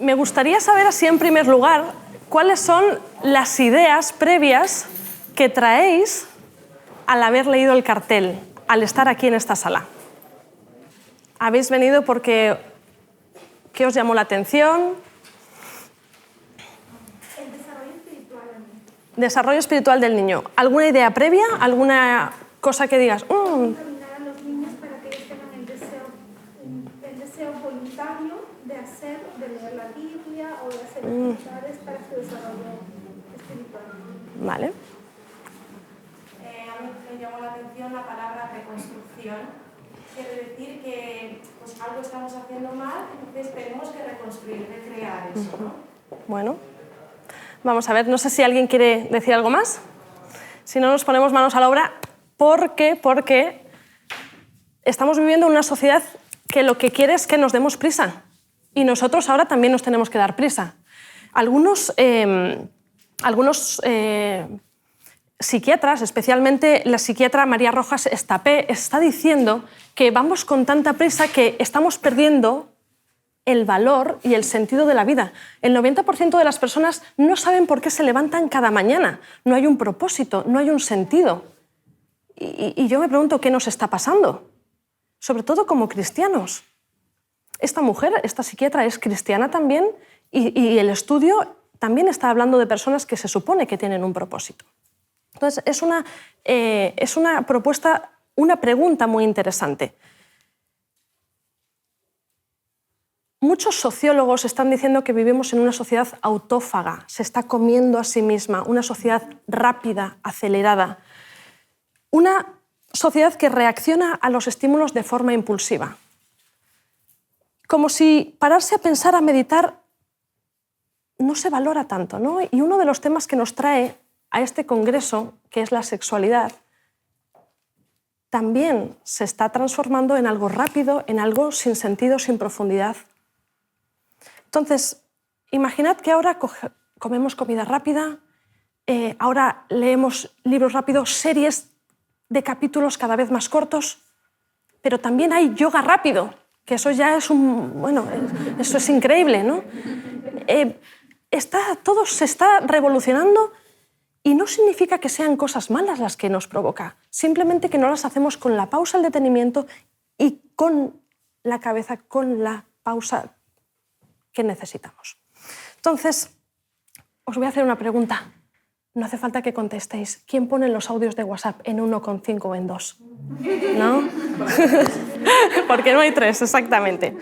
Me gustaría saber así en primer lugar cuáles son las ideas previas que traéis al haber leído el cartel, al estar aquí en esta sala. ¿Habéis venido porque qué os llamó la atención? El desarrollo espiritual del niño. Desarrollo espiritual del niño. ¿Alguna idea previa? ¿Alguna cosa que digas? Encaminar a los niños para que ellos tengan el deseo voluntario de leer la Biblia o de hacer actividades para su desarrollo espiritual. Vale. A mí me llamó la atención la palabra reconstrucción. Quiere decir que pues, algo estamos haciendo mal, entonces tenemos que reconstruir, recrear eso, ¿no? Bueno, vamos a ver, no sé si alguien quiere decir algo más. Si no, nos ponemos manos a la obra. Porque estamos viviendo en una sociedad que lo que quiere es que nos demos prisa. Y nosotros ahora también nos tenemos que dar prisa. Algunos psiquiatras, especialmente la psiquiatra María Rojas Estapé, está diciendo que vamos con tanta prisa que estamos perdiendo el valor y el sentido de la vida. El 90% de las personas no saben por qué se levantan cada mañana. No hay un propósito, no hay un sentido. Y yo me pregunto qué nos está pasando, sobre todo como cristianos. Esta mujer, esta psiquiatra, es cristiana también y el estudio también está hablando de personas que se supone que tienen un propósito. Entonces, es una propuesta, una pregunta muy interesante. Muchos sociólogos están diciendo que vivimos en una sociedad autófaga, se está comiendo a sí misma, una sociedad rápida, acelerada, una sociedad que reacciona a los estímulos de forma impulsiva. Como si pararse a pensar, a meditar, no se valora tanto, ¿no? Y uno de los temas que nos trae a este congreso, que es la sexualidad, también se está transformando en algo rápido, en algo sin sentido, sin profundidad. Entonces, imaginad que ahora comemos comida rápida, ahora leemos libros rápidos, series de capítulos cada vez más cortos, pero también hay yoga rápido, que eso ya es eso es increíble, ¿no? Todo se está revolucionando y no significa que sean cosas malas las que nos provoca, simplemente que no las hacemos con la pausa, el detenimiento y con la cabeza, con la pausa que necesitamos. Entonces, os voy a hacer una pregunta. No hace falta que contestéis. ¿Quién pone los audios de WhatsApp en 1,5 o en 2? ¿No? Porque no hay 3, exactamente.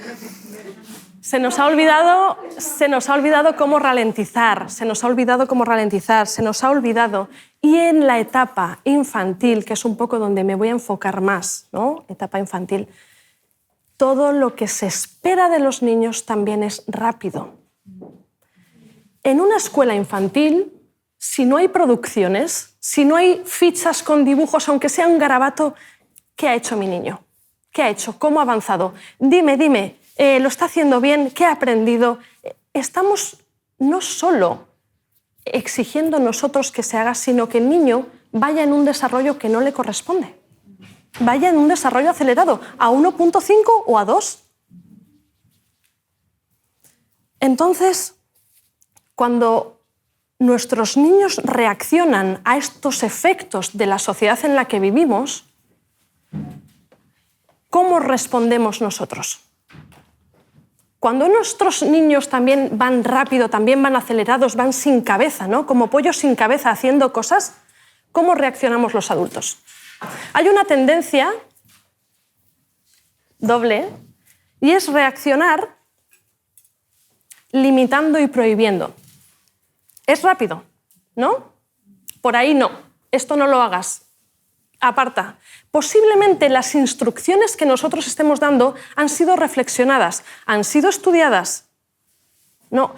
Se nos ha olvidado cómo ralentizar, se nos ha olvidado. Y en la etapa infantil, que es un poco donde me voy a enfocar más, ¿no? Etapa infantil, todo lo que se espera de los niños también es rápido. En una escuela infantil, si no hay producciones, si no hay fichas con dibujos, aunque sea un garabato, ¿qué ha hecho mi niño? ¿Qué ha hecho? ¿Cómo ha avanzado? Dime, ¿lo está haciendo bien? ¿Qué ha aprendido? Estamos no solo exigiendo nosotros que se haga, sino que el niño vaya en un desarrollo que no le corresponde. Vaya en un desarrollo acelerado, a 1,5 o a 2. Entonces, cuando nuestros niños reaccionan a estos efectos de la sociedad en la que vivimos, ¿cómo respondemos nosotros? Cuando nuestros niños también van rápido, también van acelerados, van sin cabeza, ¿no? Como pollos sin cabeza haciendo cosas, ¿cómo reaccionamos los adultos? Hay una tendencia doble y es reaccionar limitando y prohibiendo. Es rápido, ¿no? Por ahí no, esto no lo hagas, aparta. Posiblemente las instrucciones que nosotros estemos dando han sido reflexionadas, han sido estudiadas. No,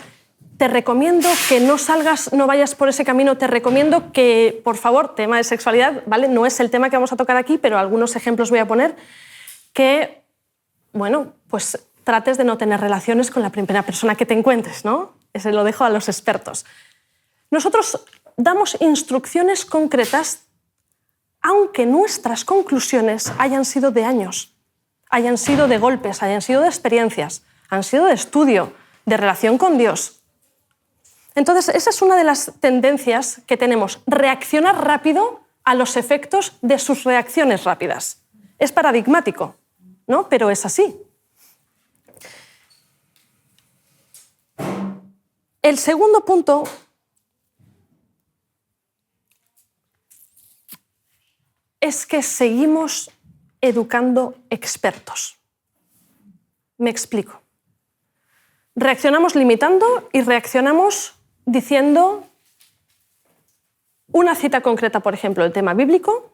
te recomiendo que no salgas, no vayas por ese camino, te recomiendo que, por favor, tema de sexualidad, ¿vale? No es el tema que vamos a tocar aquí, pero algunos ejemplos voy a poner, que, bueno, pues trates de no tener relaciones con la primera persona que te encuentres, ¿no? Ese lo dejo a los expertos. Nosotros damos instrucciones concretas, aunque nuestras conclusiones hayan sido de años, hayan sido de golpes, hayan sido de experiencias, han sido de estudio. de relación con Dios. Entonces, esa es una de las tendencias que tenemos, reaccionar rápido a los efectos de sus reacciones rápidas. Es paradigmático, ¿no? Pero es así. El segundo punto es que seguimos educando expertos. Me explico. Reaccionamos limitando y reaccionamos diciendo una cita concreta, por ejemplo, el tema bíblico.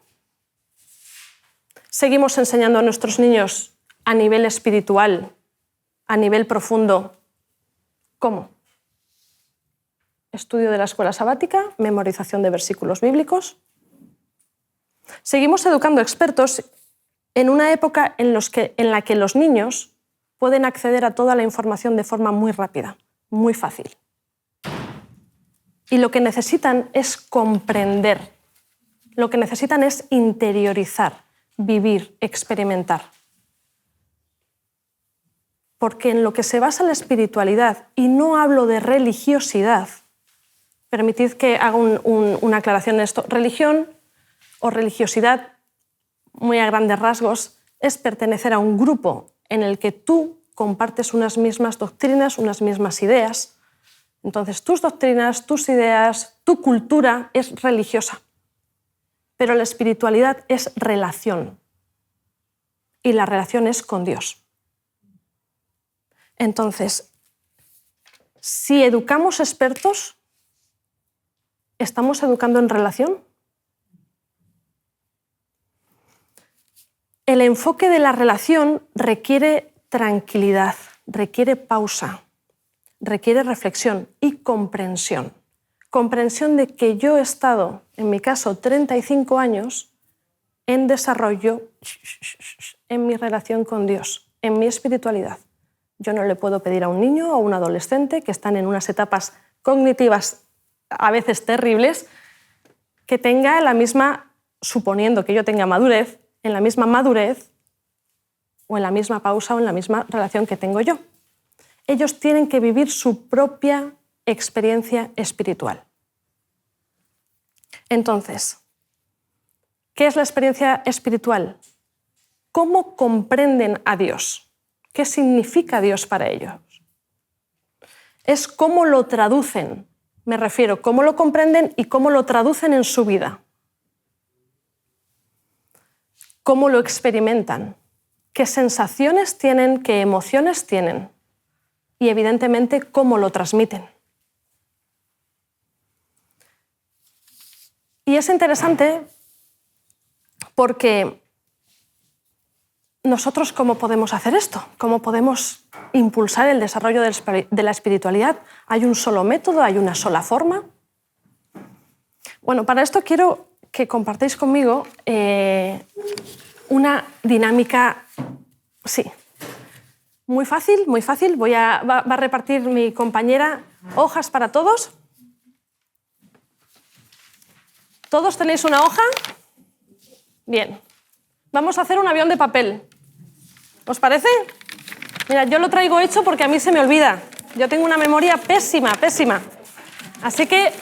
Seguimos enseñando a nuestros niños a nivel espiritual, a nivel profundo. ¿Cómo? Estudio de la escuela sabática, memorización de versículos bíblicos. Seguimos educando expertos en una época en la que los niños pueden acceder a toda la información de forma muy rápida, muy fácil. Y lo que necesitan es comprender, lo que necesitan es interiorizar, vivir, experimentar. Porque en lo que se basa la espiritualidad, y no hablo de religiosidad, permitid que haga una aclaración en esto, religión o religiosidad, muy a grandes rasgos, es pertenecer a un grupo en el que tú compartes unas mismas doctrinas, unas mismas ideas. Entonces, tus doctrinas, tus ideas, tu cultura es religiosa. Pero la espiritualidad es relación. Y la relación es con Dios. Entonces, si educamos expertos, ¿estamos educando en relación? El enfoque de la relación requiere tranquilidad, requiere pausa, requiere reflexión y comprensión. Comprensión de que yo he estado, en mi caso, 35 años en desarrollo en mi relación con Dios, en mi espiritualidad. Yo no le puedo pedir a un niño o a un adolescente que están en unas etapas cognitivas a veces terribles, que tenga la misma, suponiendo que yo tenga madurez, en la misma madurez o en la misma pausa o en la misma relación que tengo yo. Ellos tienen que vivir su propia experiencia espiritual. Entonces, ¿qué es la experiencia espiritual? ¿Cómo comprenden a Dios? ¿Qué significa Dios para ellos? Es cómo lo traducen, me refiero, cómo lo comprenden y cómo lo traducen en su vida. Cómo lo experimentan, qué sensaciones tienen, qué emociones tienen y, evidentemente, cómo lo transmiten. Y es interesante porque nosotros, ¿cómo podemos hacer esto? ¿Cómo podemos impulsar el desarrollo de la espiritualidad? ¿Hay un solo método? ¿Hay una sola forma? Bueno, para esto quiero que compartáis conmigo una dinámica, sí, muy fácil, muy fácil. Va a repartir mi compañera hojas para todos. ¿Todos tenéis una hoja? Bien. Vamos a hacer un avión de papel. ¿Os parece? Mira, yo lo traigo hecho porque a mí se me olvida. Yo tengo una memoria pésima, pésima. Así que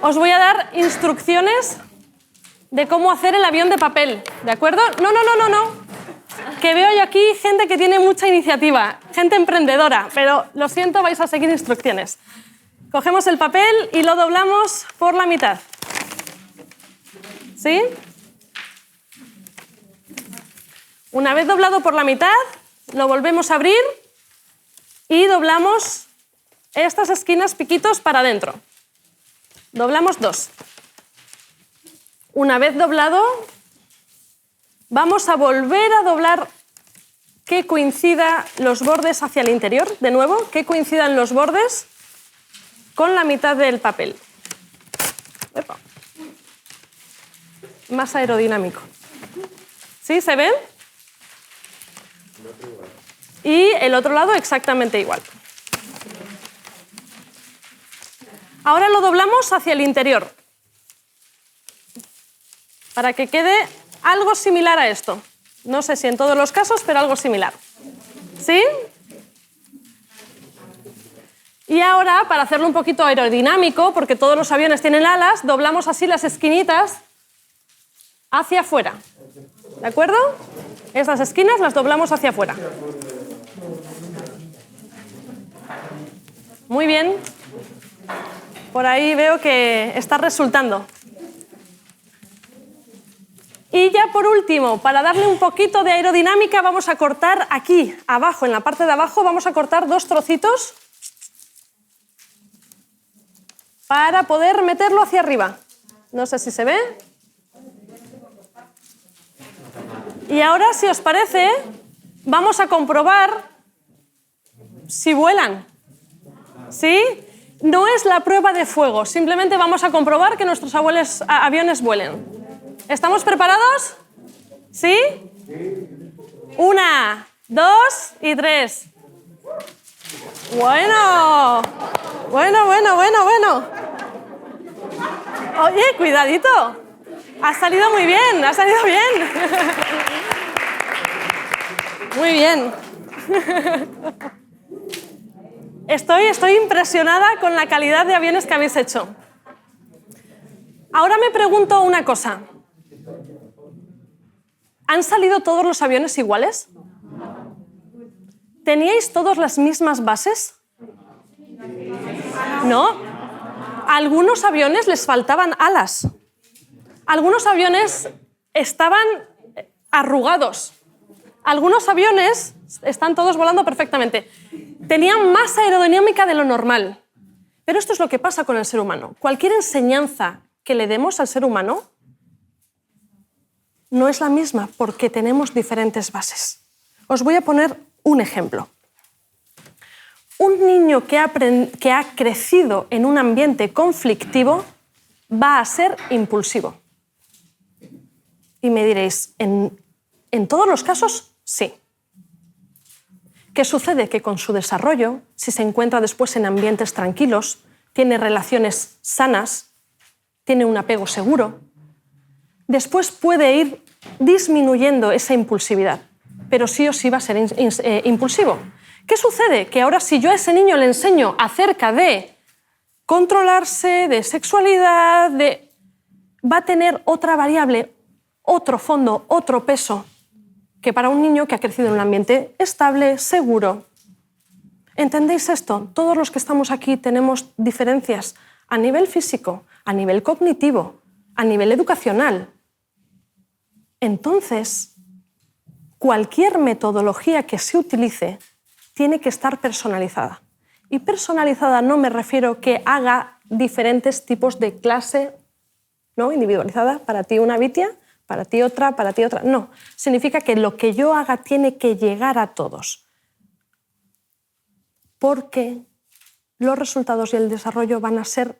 os voy a dar instrucciones de cómo hacer el avión de papel, ¿de acuerdo? No. Que veo yo aquí gente que tiene mucha iniciativa, gente emprendedora, pero lo siento, vais a seguir instrucciones. Cogemos el papel y lo doblamos por la mitad. ¿Sí? Una vez doblado por la mitad, lo volvemos a abrir y doblamos estas esquinas piquitos para adentro. Doblamos 2. Una vez doblado, vamos a volver a doblar que coincida los bordes hacia el interior, de nuevo, que coincidan los bordes con la mitad del papel. Epa. Más aerodinámico. ¿Sí? ¿Se ven? Y el otro lado exactamente igual. Ahora lo doblamos hacia el interior, para que quede algo similar a esto. No sé si en todos los casos, pero algo similar. ¿Sí? Y ahora, para hacerlo un poquito aerodinámico, porque todos los aviones tienen alas, doblamos así las esquinitas hacia afuera. ¿De acuerdo? Estas esquinas las doblamos hacia afuera. Muy bien. Por ahí veo que está resultando. Y ya por último, para darle un poquito de aerodinámica, vamos a cortar aquí, abajo, en la parte de abajo, vamos a cortar 2 trocitos para poder meterlo hacia arriba. No sé si se ve. Y ahora, si os parece, vamos a comprobar si vuelan. ¿Sí? No es la prueba de fuego, simplemente vamos a comprobar que nuestros aviones vuelen. ¿Estamos preparados? ¿Sí? 1, 2 y 3. Bueno. Oye, cuidadito. Ha salido muy bien, ha salido bien. Muy bien. Estoy impresionada con la calidad de aviones que habéis hecho. Ahora me pregunto una cosa. ¿Han salido todos los aviones iguales? ¿Teníais todos las mismas bases? No. A algunos aviones les faltaban alas. Algunos aviones estaban arrugados. Algunos aviones están todos volando perfectamente. Tenían más aerodinámica de lo normal. Pero esto es lo que pasa con el ser humano. Cualquier enseñanza que le demos al ser humano no es la misma porque tenemos diferentes bases. Os voy a poner un ejemplo. Un niño que ha crecido en un ambiente conflictivo va a ser impulsivo. Y me diréis, ¿en todos los casos? Sí. ¿Qué sucede? Que con su desarrollo, si se encuentra después en ambientes tranquilos, tiene relaciones sanas, tiene un apego seguro, después puede ir disminuyendo esa impulsividad, pero sí o sí va a ser impulsivo. ¿Qué sucede? Que ahora si yo a ese niño le enseño acerca de controlarse, de sexualidad, va a tener otra variable, otro fondo, otro peso, que para un niño que ha crecido en un ambiente estable, seguro. ¿Entendéis esto? Todos los que estamos aquí tenemos diferencias a nivel físico, a nivel cognitivo, a nivel educacional. Entonces, cualquier metodología que se utilice tiene que estar personalizada. Y personalizada no me refiero que haga diferentes tipos de clase, ¿no? Individualizada, para ti una vitia, para ti otra. No, significa que lo que yo haga tiene que llegar a todos. Porque los resultados y el desarrollo van a ser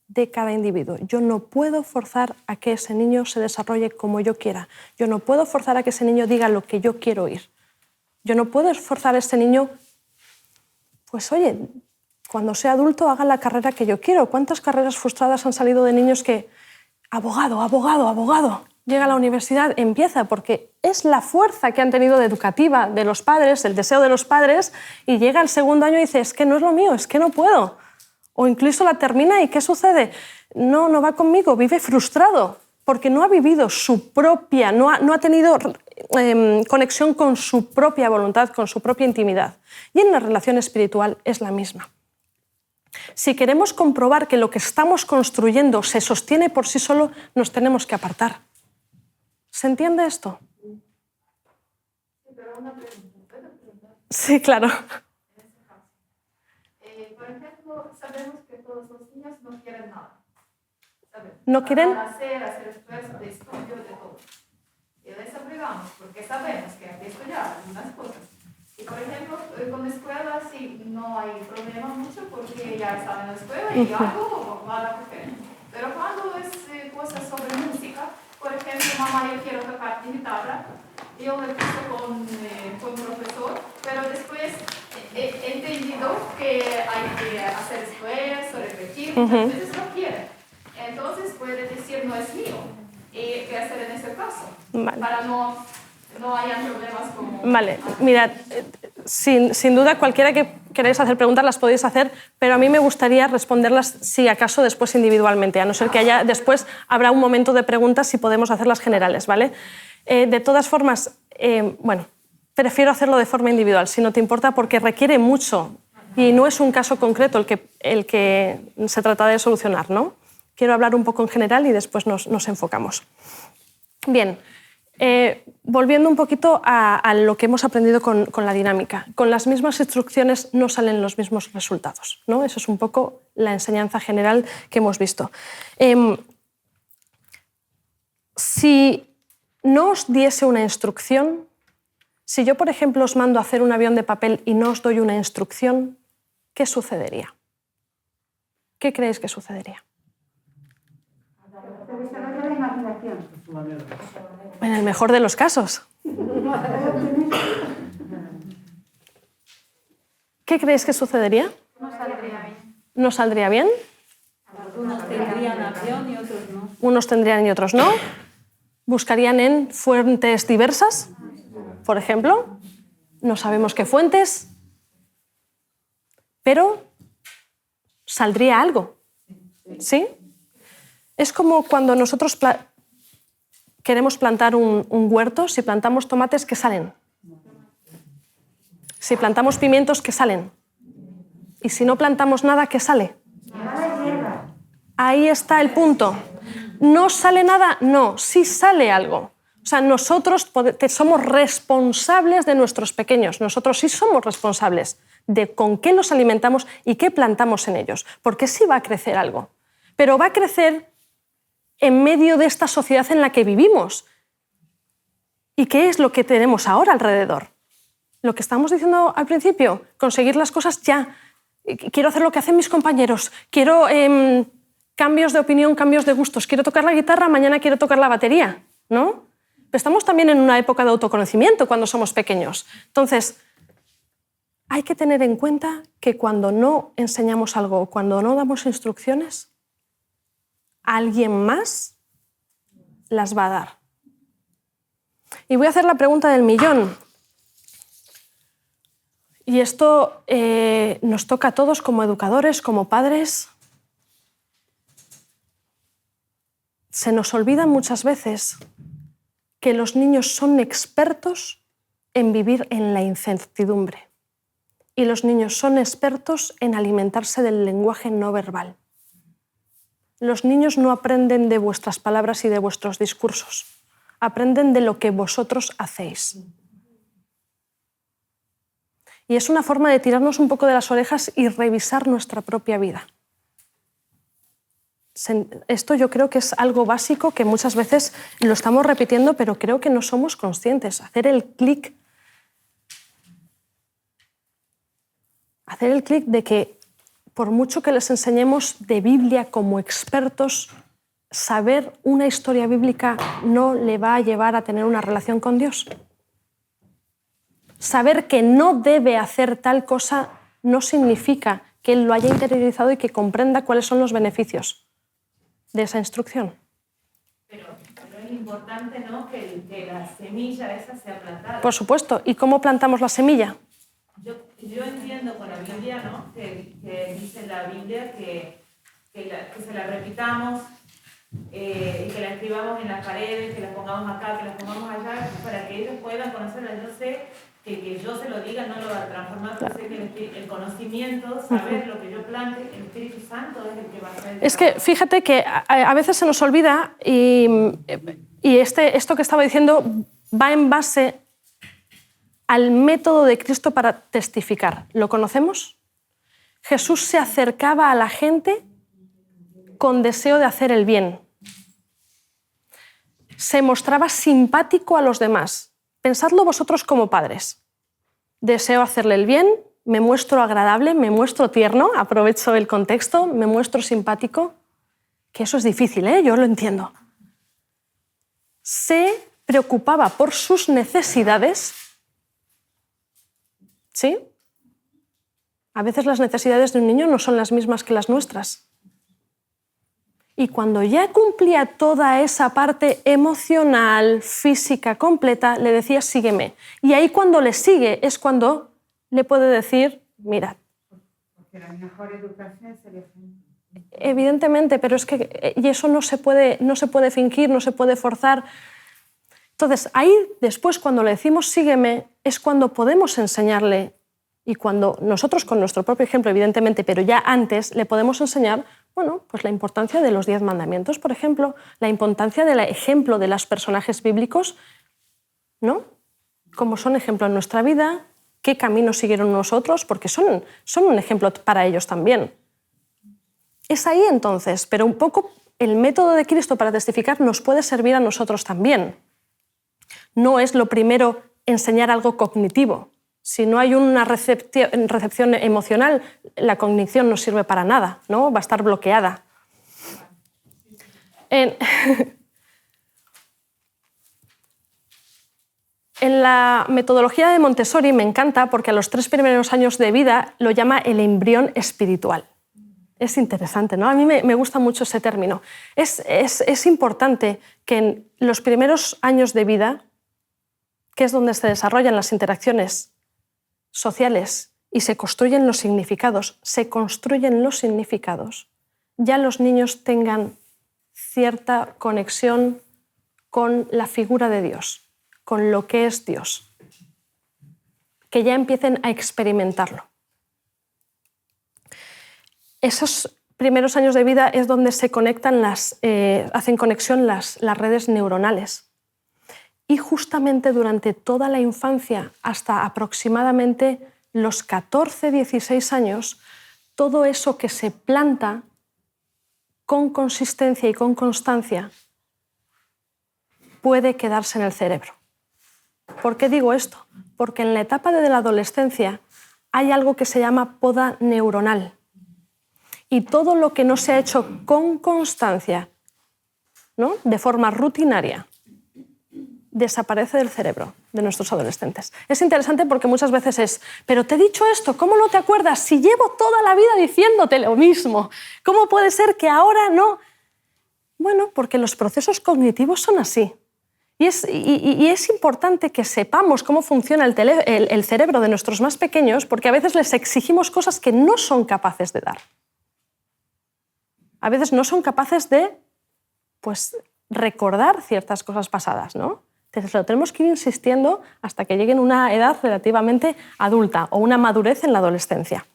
de cada individuo. Yo no puedo forzar a que ese niño se desarrolle como yo quiera. Yo no puedo forzar a que ese niño diga lo que yo quiero oír. Yo no puedo forzar a ese niño, pues oye, cuando sea adulto haga la carrera que yo quiero. ¿Cuántas carreras frustradas han salido de niños que abogado, llega a la universidad, empieza porque es la fuerza que han tenido de educativa de los padres, el deseo de los padres, y llega al segundo año y dice, es que no es lo mío, es que no puedo. O incluso la termina y ¿qué sucede? No va conmigo, vive frustrado porque no ha vivido su propia, no ha tenido conexión con su propia voluntad, con su propia intimidad. Y en la relación espiritual es la misma. Si queremos comprobar que lo que estamos construyendo se sostiene por sí solo, nos tenemos que apartar. ¿Se entiende esto? Sí, pero una pregunta. ¿Puedo preguntar? Sí, claro. En ese caso. Por ejemplo, sabemos que todos los niños no quieren nada. ¿Sabes? ¿No quieren? Hacer esfuerzo de estudio, de todo. Y les obligamos, porque sabemos que hay que estudiar algunas cosas. Y por ejemplo, con la escuela sí no hay problema mucho porque ya están en la escuela y algo van a coger. Pero cuando es cosas sobre música, por ejemplo, mamá, yo quiero tocar guitarra, yo me puse con profesor, pero después he entendido que hay que hacer esfuerzo, repetir, muchas veces no quiere. Entonces puede decir, no es mío. ¿Y qué hacer en ese caso? Vale. Para no haya problemas como... Vale, mirad, sin duda cualquiera que queréis hacer preguntas, las podéis hacer, pero a mí me gustaría responderlas, si acaso, después individualmente, a no ser que después habrá un momento de preguntas si podemos hacerlas generales, ¿vale? De todas formas, bueno, prefiero hacerlo de forma individual, si no te importa, porque requiere mucho y no es un caso concreto el que se trata de solucionar, ¿no? Quiero hablar un poco en general y después nos enfocamos. Bien. Volviendo un poquito a lo que hemos aprendido con la dinámica. Con las mismas instrucciones no salen los mismos resultados, ¿no? Eso es un poco la enseñanza general que hemos visto. Si no os diese una instrucción, si yo, por ejemplo, os mando a hacer un avión de papel y no os doy una instrucción, ¿qué sucedería? ¿Qué creéis que sucedería? En el mejor de los casos. ¿Qué creéis que sucedería? No saldría bien. ¿No saldría bien? Unos tendrían avión y otros no. Unos tendrían y otros no. ¿Buscarían en fuentes diversas? Por ejemplo, no sabemos qué fuentes, pero saldría algo. ¿Sí? Es como cuando nosotros queremos plantar un huerto, si plantamos tomates, ¿qué salen? Si plantamos pimientos, ¿qué salen? Y si no plantamos nada, ¿qué sale? Ahí está el punto. ¿No sale nada? No, sí sale algo. O sea, nosotros somos responsables de nuestros pequeños. Nosotros sí somos responsables de con qué los alimentamos y qué plantamos en ellos. Porque sí va a crecer algo. Pero va a crecer en medio de esta sociedad en la que vivimos. ¿Y qué es lo que tenemos ahora alrededor? Lo que estamos diciendo al principio, conseguir las cosas ya. Quiero hacer lo que hacen mis compañeros, quiero cambios de opinión, cambios de gustos, quiero tocar la guitarra, mañana quiero tocar la batería, ¿no? Pero estamos también en una época de autoconocimiento cuando somos pequeños. Entonces, hay que tener en cuenta que cuando no enseñamos algo o cuando no damos instrucciones, alguien más las va a dar. Y voy a hacer la pregunta del millón. Y esto nos toca a todos como educadores, como padres. Se nos olvida muchas veces que los niños son expertos en vivir en la incertidumbre. Y los niños son expertos en alimentarse del lenguaje no verbal. Los niños no aprenden de vuestras palabras y de vuestros discursos. Aprenden de lo que vosotros hacéis. Y es una forma de tirarnos un poco de las orejas y revisar nuestra propia vida. Esto yo creo que es algo básico que muchas veces lo estamos repitiendo, pero creo que no somos conscientes. Hacer el clic de que por mucho que les enseñemos de Biblia como expertos, saber una historia bíblica no le va a llevar a tener una relación con Dios. Saber que no debe hacer tal cosa no significa que él lo haya interiorizado y que comprenda cuáles son los beneficios de esa instrucción. Pero es importante, ¿no?, que la semilla esa sea plantada. Por supuesto. ¿Y cómo plantamos la semilla? Yo entiendo con la Biblia, ¿no?, que dice la Biblia que se la repitamos y que la escribamos en las paredes, que la pongamos acá, que la pongamos allá, para que ellos puedan conocerla. Yo sé que yo se lo diga no lo va a transformar, pero sé que el conocimiento, saber lo que yo plante, el Espíritu Santo es el que va a hacer. Es que fíjate que a veces se nos olvida y esto que estaba diciendo va en base al método de Cristo para testificar. ¿Lo conocemos? Jesús se acercaba a la gente con deseo de hacer el bien. Se mostraba simpático a los demás. Pensadlo vosotros como padres. Deseo hacerle el bien, me muestro agradable, me muestro tierno, aprovecho el contexto, me muestro simpático. Que eso es difícil, ¿eh? Yo lo entiendo. Se preocupaba por sus necesidades. ¿Sí? A veces las necesidades de un niño no son las mismas que las nuestras. Y cuando ya cumplía toda esa parte emocional, física, completa, le decía, sígueme. Y ahí cuando le sigue es cuando le puede decir, mira, Que la mejor educación sería... Evidentemente, pero es que y eso no se puede fingir, no se puede forzar. Entonces, ahí después, cuando le decimos sígueme, es cuando podemos enseñarle, y cuando nosotros con nuestro propio ejemplo, evidentemente, pero ya antes, le podemos enseñar, bueno, pues la importancia de los 10 mandamientos, por ejemplo, la importancia del ejemplo de los personajes bíblicos, ¿no? Como son ejemplo en nuestra vida, qué camino siguieron nosotros, porque son un ejemplo para ellos también. Es ahí entonces, pero un poco el método de Cristo para testificar nos puede servir a nosotros también. No es lo primero enseñar algo cognitivo. Si no hay una recepción emocional, la cognición no sirve para nada, ¿no? Va a estar bloqueada. En la metodología de Montessori me encanta porque a los 3 primeros años de vida lo llama el embrión espiritual. Es interesante, ¿no? A mí me gusta mucho ese término. Es importante que en los primeros años de vida, que es donde se desarrollan las interacciones sociales y se construyen los significados, ya los niños tengan cierta conexión con la figura de Dios, con lo que es Dios, que ya empiecen a experimentarlo. Esos primeros años de vida es donde se conectan hacen conexión las redes neuronales. Y justamente durante toda la infancia, hasta aproximadamente los 14, 16 años, todo eso que se planta con consistencia y con constancia puede quedarse en el cerebro. ¿Por qué digo esto? Porque en la etapa de la adolescencia hay algo que se llama poda neuronal. Y todo lo que no se ha hecho con constancia, ¿no? De forma rutinaria, desaparece del cerebro de nuestros adolescentes. Es interesante porque muchas veces es, pero te he dicho esto, ¿cómo no te acuerdas? Si llevo toda la vida diciéndote lo mismo, ¿cómo puede ser que ahora no? Bueno, porque los procesos cognitivos son así. Y es importante que sepamos cómo funciona el cerebro de nuestros más pequeños, porque a veces les exigimos cosas que no son capaces de dar. A veces no son capaces de, pues, recordar ciertas cosas pasadas, ¿no? Entonces lo tenemos que ir insistiendo hasta que lleguen a una edad relativamente adulta o una madurez en la adolescencia.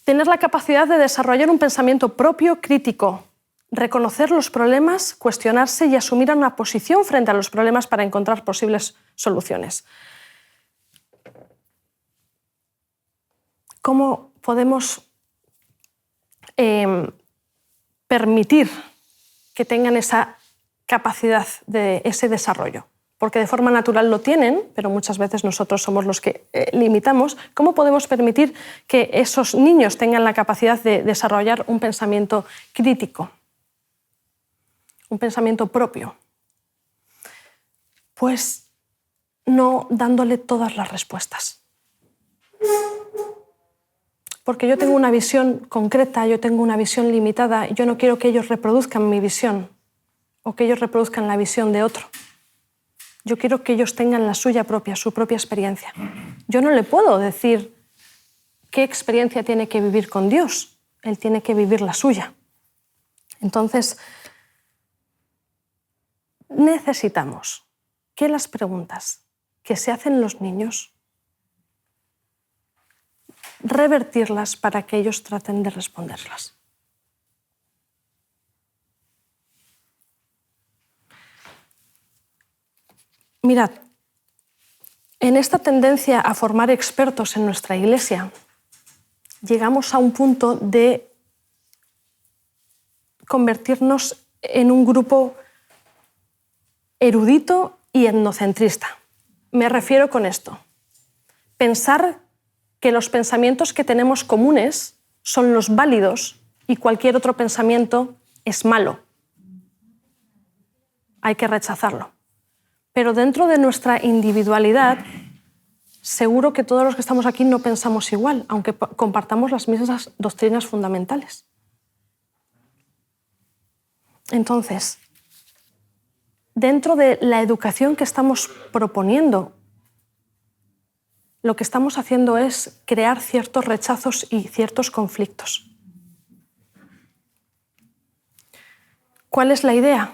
Tener la capacidad de desarrollar un pensamiento propio crítico, reconocer los problemas, cuestionarse y asumir una posición frente a los problemas para encontrar posibles soluciones. ¿Cómo podemos permitir que tengan esa capacidad de ese desarrollo? Porque de forma natural lo tienen, pero muchas veces nosotros somos los que limitamos. ¿Cómo podemos permitir que esos niños tengan la capacidad de desarrollar un pensamiento crítico? Un pensamiento propio. Pues no dándole todas las respuestas. Porque yo tengo una visión concreta, yo tengo una visión limitada, y yo no quiero que ellos reproduzcan mi visión o que ellos reproduzcan la visión de otro. Yo quiero que ellos tengan la suya propia, su propia experiencia. Yo no le puedo decir qué experiencia tiene que vivir con Dios. Él tiene que vivir la suya. Entonces, necesitamos que las preguntas que se hacen los niños, revertirlas para que ellos traten de responderlas. Mirad, en esta tendencia a formar expertos en nuestra Iglesia, llegamos a un punto de convertirnos en un grupo erudito y etnocentrista. Me refiero con esto. Pensar que los pensamientos que tenemos comunes son los válidos y cualquier otro pensamiento es malo. Hay que rechazarlo. Pero dentro de nuestra individualidad, seguro que todos los que estamos aquí no pensamos igual, aunque compartamos las mismas doctrinas fundamentales. Entonces, dentro de la educación que estamos proponiendo, lo que estamos haciendo es crear ciertos rechazos y ciertos conflictos. ¿Cuál es la idea?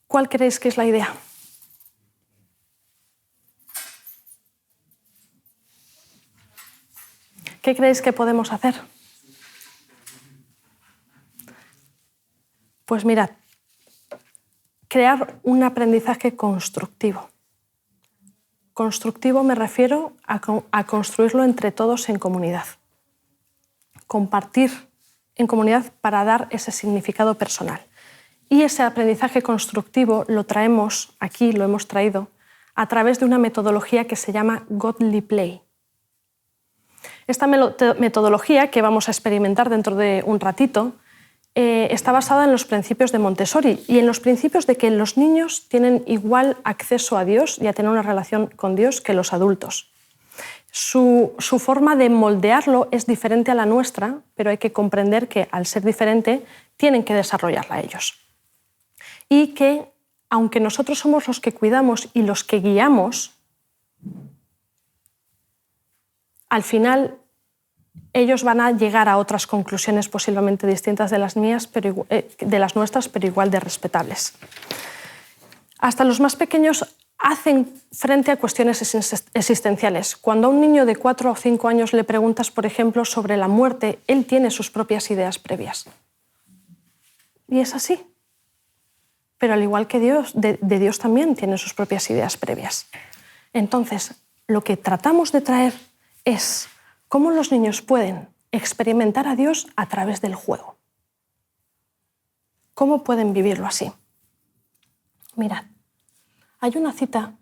¿Cuál creéis que es la idea? ¿Qué creéis que podemos hacer? Pues mirad, crear un aprendizaje constructivo. Constructivo me refiero a construirlo entre todos en comunidad. Compartir en comunidad para dar ese significado personal. Y ese aprendizaje constructivo lo traemos aquí, lo hemos traído, a través de una metodología que se llama Godly Play. Esta metodología, que vamos a experimentar dentro de un ratito, está basada en los principios de Montessori y en los principios de que los niños tienen igual acceso a Dios y a tener una relación con Dios que los adultos. Su forma de moldearlo es diferente a la nuestra, pero hay que comprender que al ser diferente tienen que desarrollarla ellos. Y que, aunque nosotros somos los que cuidamos y los que guiamos, al final ellos van a llegar a otras conclusiones posiblemente distintas de las nuestras, pero igual de respetables. Hasta los más pequeños hacen frente a cuestiones existenciales. Cuando a un niño de 4 o 5 años le preguntas, por ejemplo, sobre la muerte, él tiene sus propias ideas previas. Y es así. Pero al igual que Dios, de Dios también tiene sus propias ideas previas. Entonces, lo que tratamos de traer es cómo los niños pueden experimentar a Dios a través del juego. ¿Cómo pueden vivirlo así? Mirad, hay una cita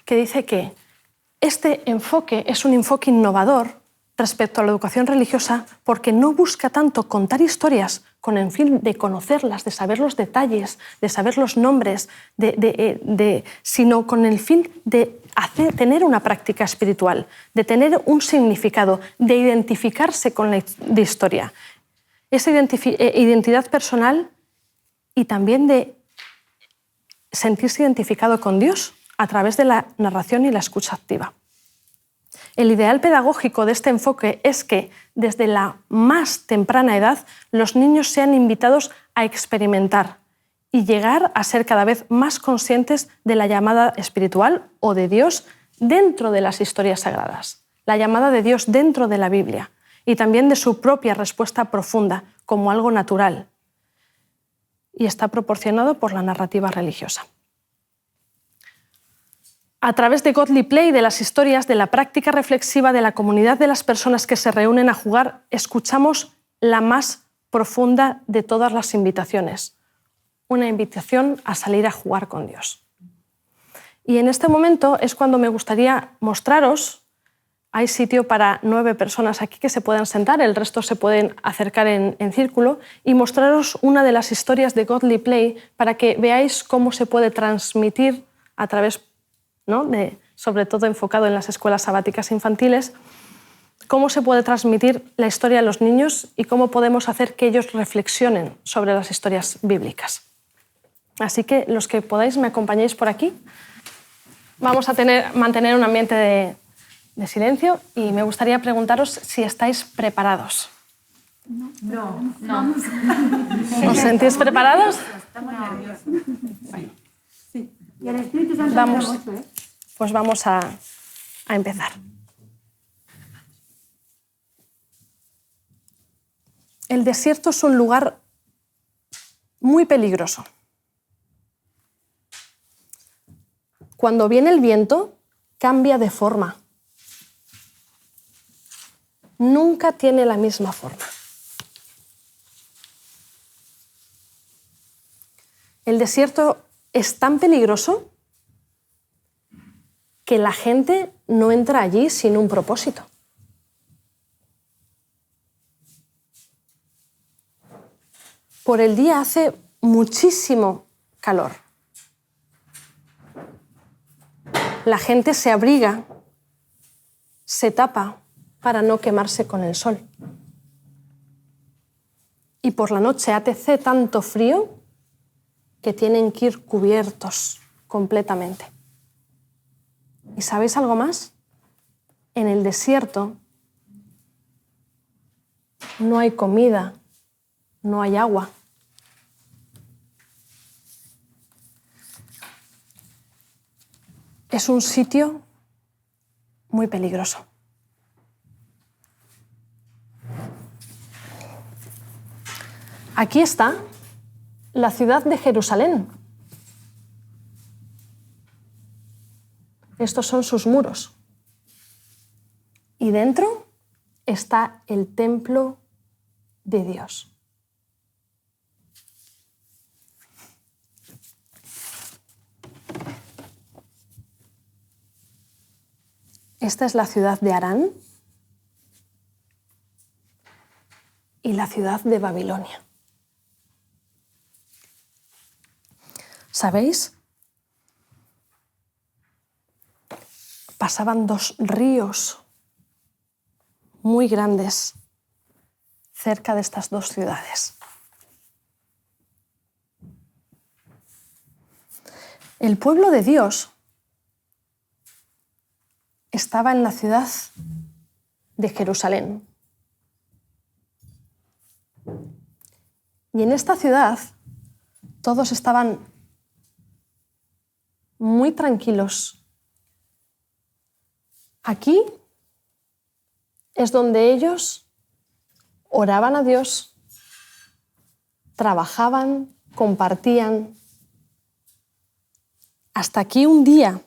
que dice que este enfoque es un enfoque innovador respecto a la educación religiosa porque no busca tanto contar historias con el fin de conocerlas, de saber los detalles, de saber los nombres, sino con el fin de tener una práctica espiritual, de tener un significado, de identificarse con la historia. Esa identidad personal y también de sentirse identificado con Dios a través de la narración y la escucha activa. El ideal pedagógico de este enfoque es que desde la más temprana edad los niños sean invitados a experimentar y llegar a ser cada vez más conscientes de la llamada espiritual o de Dios dentro de las historias sagradas, la llamada de Dios dentro de la Biblia y también de su propia respuesta profunda como algo natural, y está proporcionado por la narrativa religiosa. A través de Godly Play, de las historias, de la práctica reflexiva de la comunidad de las personas que se reúnen a jugar, escuchamos la más profunda de todas las invitaciones, una invitación a salir a jugar con Dios. Y en este momento es cuando me gustaría mostraros, hay sitio para 9 personas aquí que se puedan sentar, el resto se pueden acercar en círculo, y mostraros una de las historias de Godly Play para que veáis cómo se puede transmitir a través, ¿no?, sobre todo enfocado en las escuelas sabáticas infantiles, cómo se puede transmitir la historia a los niños y cómo podemos hacer que ellos reflexionen sobre las historias bíblicas. Así que los que podáis me acompañéis por aquí. Vamos a mantener un ambiente de silencio y me gustaría preguntaros si estáis preparados. No. ¿Os sentís preparados? Estamos nerviosos. Sí. Y el Espíritu Santo Vamos. es hermoso, ¿eh? Pues vamos a empezar. El desierto es un lugar muy peligroso. Cuando viene el viento, cambia de forma. Nunca tiene la misma forma. El desierto es tan peligroso que la gente no entra allí sin un propósito. Por el día hace muchísimo calor. La gente se abriga, se tapa para no quemarse con el sol. y por la noche hace tanto frío que tienen que ir cubiertos completamente. ¿Y sabéis algo más? En el desierto no hay comida, no hay agua. Es un sitio muy peligroso. Aquí está la ciudad de Jerusalén. Estos son sus muros. Y dentro está el templo de Dios. Esta es la ciudad de Harán y la ciudad de Babilonia. ¿Sabéis? Pasaban 2 ríos muy grandes cerca de estas 2 ciudades. El pueblo de Dios estaba en la ciudad de Jerusalén. Y en esta ciudad todos estaban muy tranquilos. Aquí es donde ellos oraban a Dios, trabajaban, compartían. Hasta aquí un día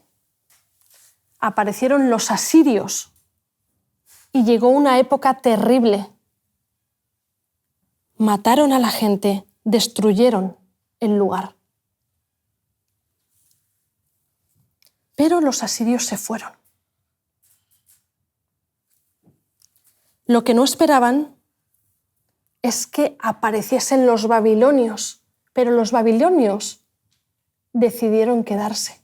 aparecieron los asirios y llegó una época terrible. Mataron a la gente, destruyeron el lugar. Pero los asirios se fueron. Lo que no esperaban es que apareciesen los babilonios, pero los babilonios decidieron quedarse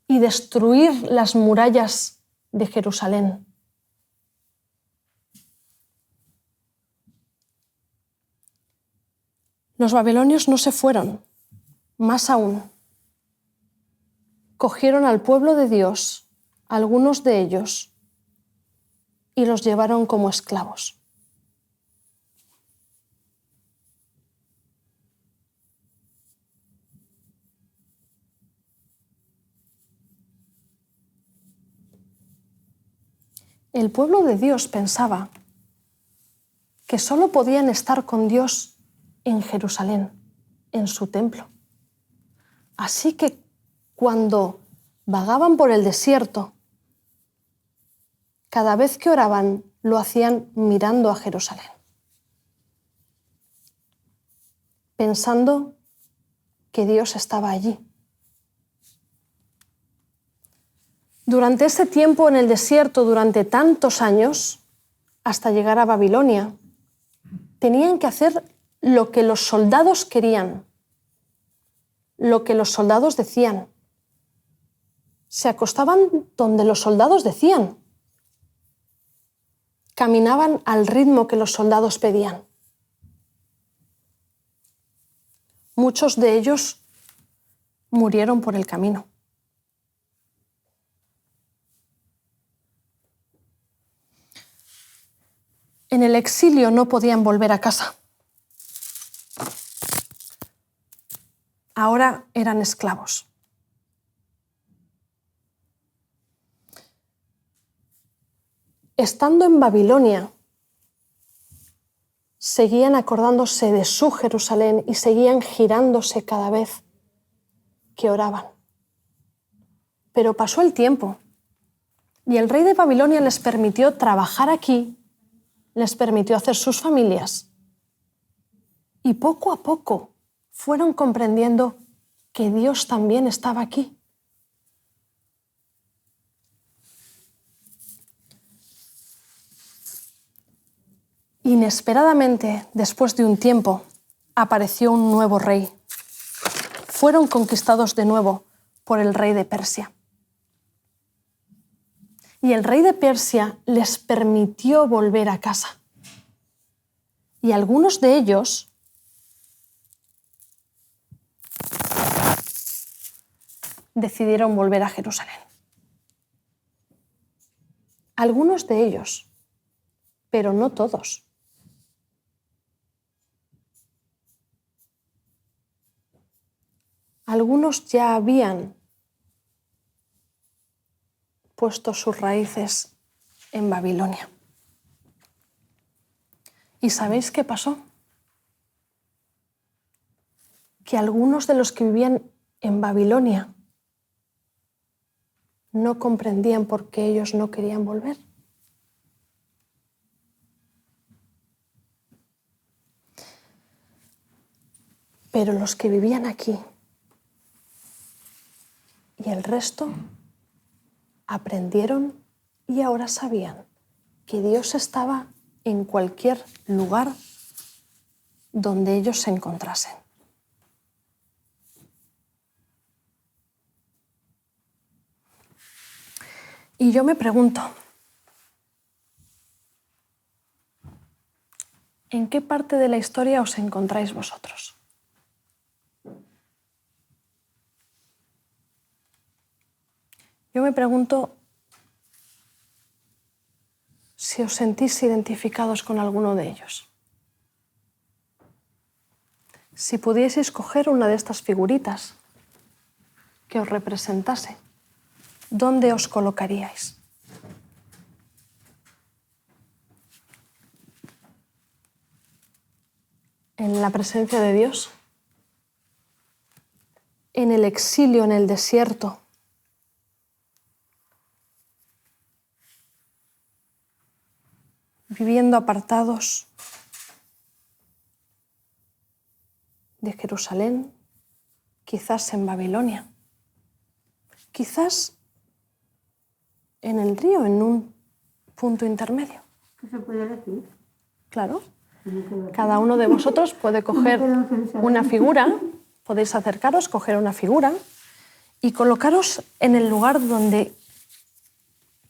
y destruir las murallas de Jerusalén. Los babilonios no se fueron, más aún, cogieron al pueblo de Dios, algunos de ellos, y los llevaron como esclavos. El pueblo de Dios pensaba que solo podían estar con Dios en Jerusalén, en su templo. Así que cuando vagaban por el desierto, cada vez que oraban lo hacían mirando a Jerusalén, pensando que Dios estaba allí. Durante ese tiempo en el desierto, durante tantos años, hasta llegar a Babilonia, tenían que hacer lo que los soldados querían, lo que los soldados decían. Se acostaban donde los soldados decían. Caminaban al ritmo que los soldados pedían. Muchos de ellos murieron por el camino. En el exilio no podían volver a casa. Ahora eran esclavos. Estando en Babilonia, seguían acordándose de su Jerusalén y seguían girándose cada vez que oraban. Pero pasó el tiempo y el rey de Babilonia les permitió trabajar aquí, les permitió hacer sus familias y poco a poco fueron comprendiendo que Dios también estaba aquí. Inesperadamente, después de un tiempo, apareció un nuevo rey. Fueron conquistados de nuevo por el rey de Persia. Y el rey de Persia les permitió volver a casa. Y algunos de ellos decidieron volver a Jerusalén. Algunos de ellos, pero no todos. Algunos ya habían puesto sus raíces en Babilonia. ¿Y sabéis qué pasó? Que algunos de los que vivían en Babilonia no comprendían por qué ellos no querían volver. Pero los que vivían aquí y el resto aprendieron y ahora sabían que Dios estaba en cualquier lugar donde ellos se encontrasen. Y yo me pregunto, ¿en qué parte de la historia os encontráis vosotros? Yo me pregunto si os sentís identificados con alguno de ellos. Si pudieseis coger una de estas figuritas que os representase, ¿dónde os colocaríais? ¿En la presencia de Dios? ¿En el exilio, en el desierto? ¿Viviendo apartados de Jerusalén? Quizás en Babilonia. Quizás en el río, en un punto intermedio. ¿Qué se puede decir? Claro. Cada uno de vosotros puede coger una figura, podéis acercaros, coger una figura y colocaros en el lugar donde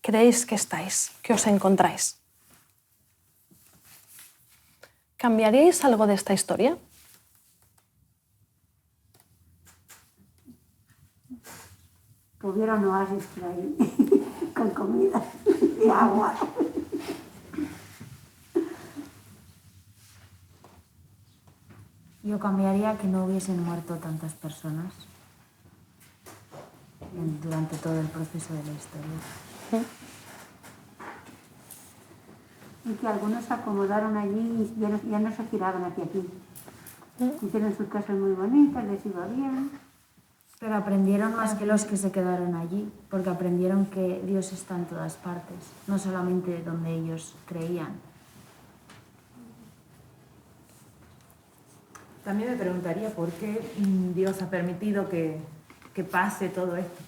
creéis que estáis, que os encontráis. ¿Cambiaríais algo de esta historia? Que hubiera un oasis por ahí, con comida y agua. Yo cambiaría que no hubiesen muerto tantas personas durante todo el proceso de la historia. Y que algunos se acomodaron allí y ya no se giraban hacia aquí. Hicieron sus casas muy bonitas, les iba bien. Pero aprendieron más que los que se quedaron allí, porque aprendieron que Dios está en todas partes, no solamente donde ellos creían. También me preguntaría por qué Dios ha permitido que pase todo esto.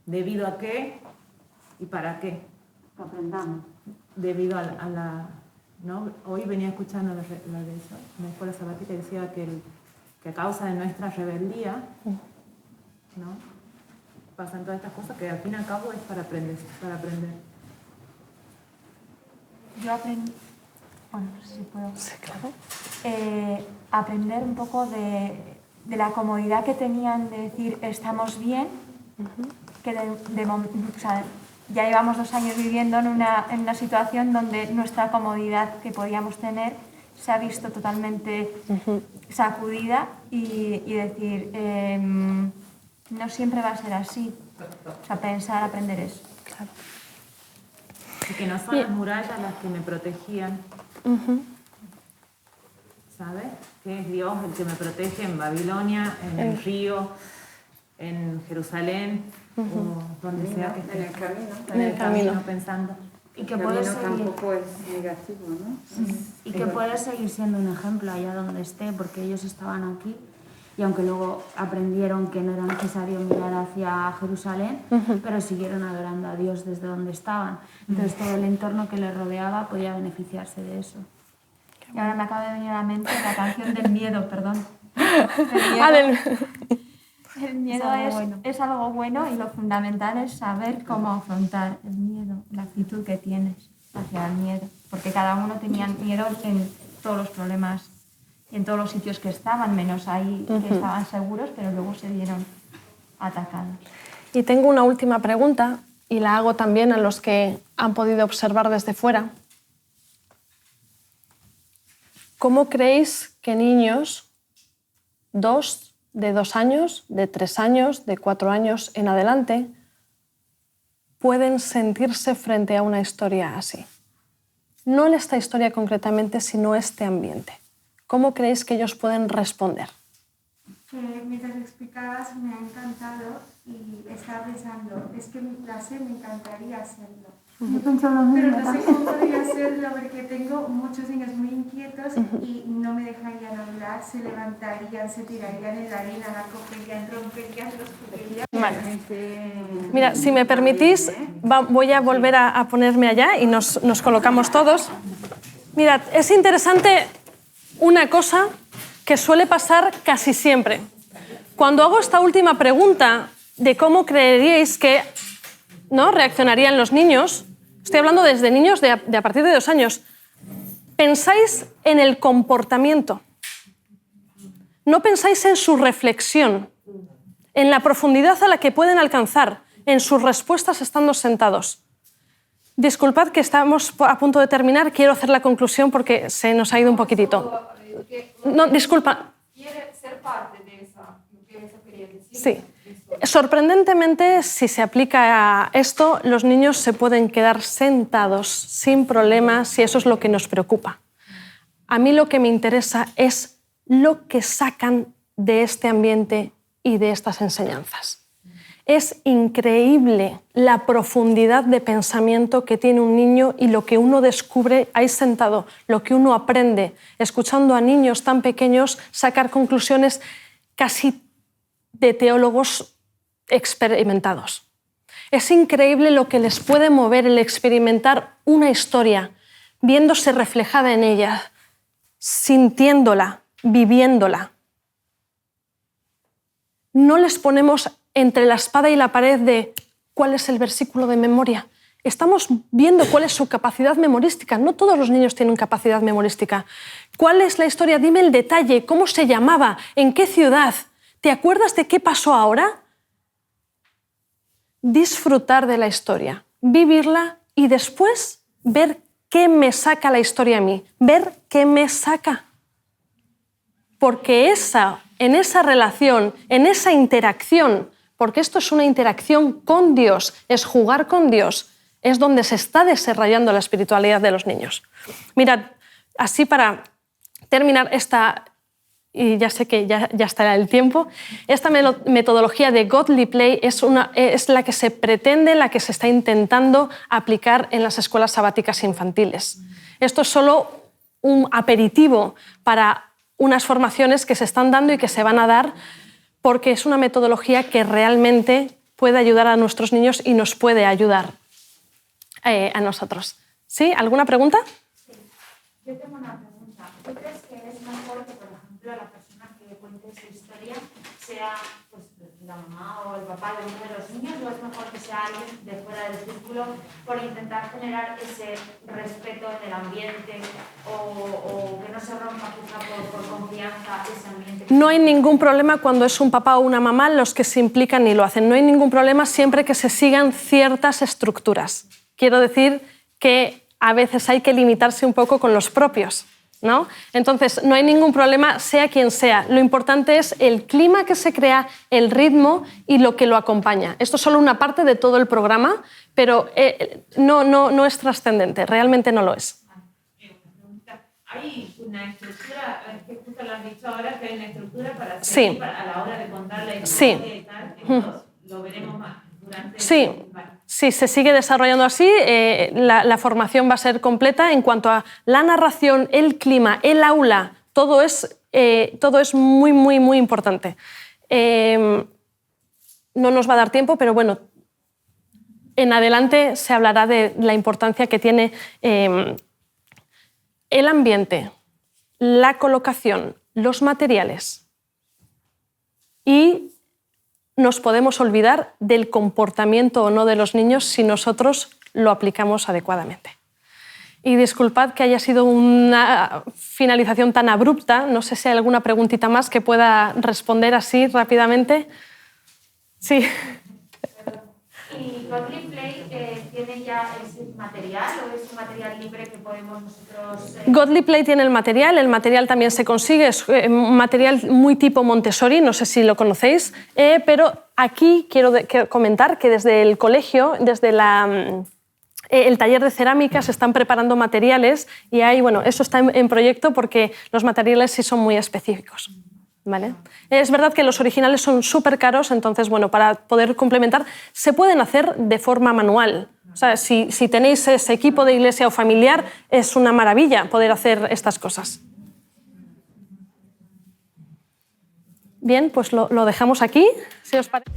¿Debido a qué y para qué? Que aprendamos. Debido a la ¿no? Hoy venía escuchando la de eso, en la escuela sabática, decía que a causa de nuestra rebeldía, ¿no? Pasan todas estas cosas que al fin y al cabo es para aprender. Yo aprendí, bueno, no sé si puedo. Sí, claro. Aprender un poco de la comodidad que tenían de decir estamos bien, que o sea, ya llevamos 2 años viviendo en una situación donde nuestra comodidad que podíamos tener se ha visto totalmente sacudida y decir, no siempre va a ser así. O sea, pensar, aprender eso. Claro. Y que no son las murallas las que me protegían, ¿sabes? Que es Dios el que me protege en Babilonia, en el río, en Jerusalén, o donde sea que esté. En el camino. En el camino. Pensando. Y que El puede camino seguir, tampoco es negativo, ¿no? y que puede seguir siendo un ejemplo allá donde esté, porque ellos estaban aquí y aunque luego aprendieron que no era necesario mirar hacia Jerusalén, pero siguieron adorando a Dios desde donde estaban. Entonces todo el entorno que les rodeaba podía beneficiarse de eso. Y ahora me acaba de venir a la mente la canción del miedo, perdón. El miedo es algo bueno y lo fundamental es saber cómo afrontar el miedo, la actitud que tienes hacia el miedo. porque cada uno tenía miedo en todos los problemas, en todos los sitios que estaban, menos ahí que estaban seguros, pero luego se vieron atacados. Y tengo una última pregunta, y la hago también a los que han podido observar desde fuera. ¿Cómo creéis que niños de 2 años, de 3 años, de 4 años en adelante pueden sentirse frente a una historia así? No esta historia concretamente, sino este ambiente. ¿Cómo creéis que ellos pueden responder? Mientras explicabas me ha encantado y estaba pensando, es que mi clase me encantaría hacerlo. Yo pienso lo Pero mismo no sé también. cómo podría hacerlo porque tengo muchos niños muy inquietos y no me dejarían hablar, se levantarían, se tirarían en la arena, la cogerían, romperían, los jugarían. Vale. Mira, si me permitís, voy a volver a ponerme allá y nos colocamos todos. Mirad, es interesante una cosa que suele pasar casi siempre. Cuando hago esta última pregunta de cómo creeríais que reaccionarían los niños, estoy hablando desde niños de a partir de 2 años, pensáis en el comportamiento, no pensáis en su reflexión, en la profundidad a la que pueden alcanzar, en sus respuestas estando sentados. Disculpad que estamos a punto de terminar, quiero hacer la conclusión porque se nos ha ido un poquitito. No, disculpa. Quiere ser parte de esa, lo que eso quería decir. Sí. Sorprendentemente, si se aplica a esto, los niños se pueden quedar sentados sin problemas si eso es lo que nos preocupa. A mí lo que me interesa es lo que sacan de este ambiente y de estas enseñanzas. Es increíble la profundidad de pensamiento que tiene un niño y lo que uno descubre ahí sentado, lo que uno aprende, escuchando a niños tan pequeños sacar conclusiones casi de teólogos experimentados. Es increíble lo que les puede mover el experimentar una historia, viéndose reflejada en ella, sintiéndola, viviéndola. No les ponemos entre la espada y la pared de cuál es el versículo de memoria. Estamos viendo cuál es su capacidad memorística. No todos los niños tienen capacidad memorística. ¿Cuál es la historia? Dime el detalle, cómo se llamaba, en qué ciudad. ¿Te acuerdas de qué pasó ahora? Disfrutar de la historia, vivirla y después ver qué me saca la historia a mí, ver qué me saca. Porque en esa relación, en esa interacción, porque esto es una interacción con Dios, es jugar con Dios, es donde se está desarrollando la espiritualidad de los niños. Mirad, así para terminar esta, y ya sé que ya estará el tiempo, esta metodología de Godly Play es la que se pretende, la que se está intentando aplicar en las escuelas sabáticas infantiles. Esto es solo un aperitivo para unas formaciones que se están dando y que se van a dar, porque es una metodología que realmente puede ayudar a nuestros niños y nos puede ayudar a nosotros. ¿Sí? ¿Alguna pregunta? Sí. Yo tengo una pregunta. ¿Tú crees que es mejor que, por ejemplo, la persona que cuente su historia sea pues, la mamá o el papá de uno de los niños, o es mejor que sea alguien de fuera del círculo por intentar generar ese respeto en el ambiente o que no se rompa quizá por confianza ese ambiente? No hay ningún problema cuando es un papá o una mamá los que se implican y lo hacen. No hay ningún problema siempre que se sigan ciertas estructuras. Quiero decir que a veces hay que limitarse un poco con los propios, ¿no? Entonces, no hay ningún problema, sea quien sea. Lo importante es el clima que se crea, el ritmo y lo que lo acompaña. Esto es solo una parte de todo el programa, pero no es trascendente, realmente no lo es. Hay una estructura, es que justo lo has dicho ahora, que hay una estructura para Sí. seguir a la hora de contar la historia y tal, esto lo veremos más durante... Sí. Vale. Sí, se sigue desarrollando así, la formación va a ser completa en cuanto a la narración, el clima, el aula, todo es muy, muy, muy importante. No nos va a dar tiempo, pero bueno, en adelante se hablará de la importancia que tiene el ambiente, la colocación, los materiales y nos podemos olvidar del comportamiento o no de los niños si nosotros lo aplicamos adecuadamente. Y disculpad que haya sido una finalización tan abrupta. No sé si hay alguna preguntita más que pueda responder así rápidamente. Sí. ¿Y Godly Play tiene ya ese material o es un material libre que podemos nosotros...? Godly Play tiene el material también se consigue, es un material muy tipo Montessori, no sé si lo conocéis, pero aquí quiero comentar que desde el colegio, desde el taller de cerámica se están preparando materiales y ahí, bueno, eso está en proyecto porque los materiales sí son muy específicos. ¿Vale? Es verdad que los originales son súper caros, entonces, bueno, para poder complementar, se pueden hacer de forma manual. O sea, si tenéis ese equipo de iglesia o familiar, es una maravilla poder hacer estas cosas. Bien, pues lo dejamos aquí, si os parece.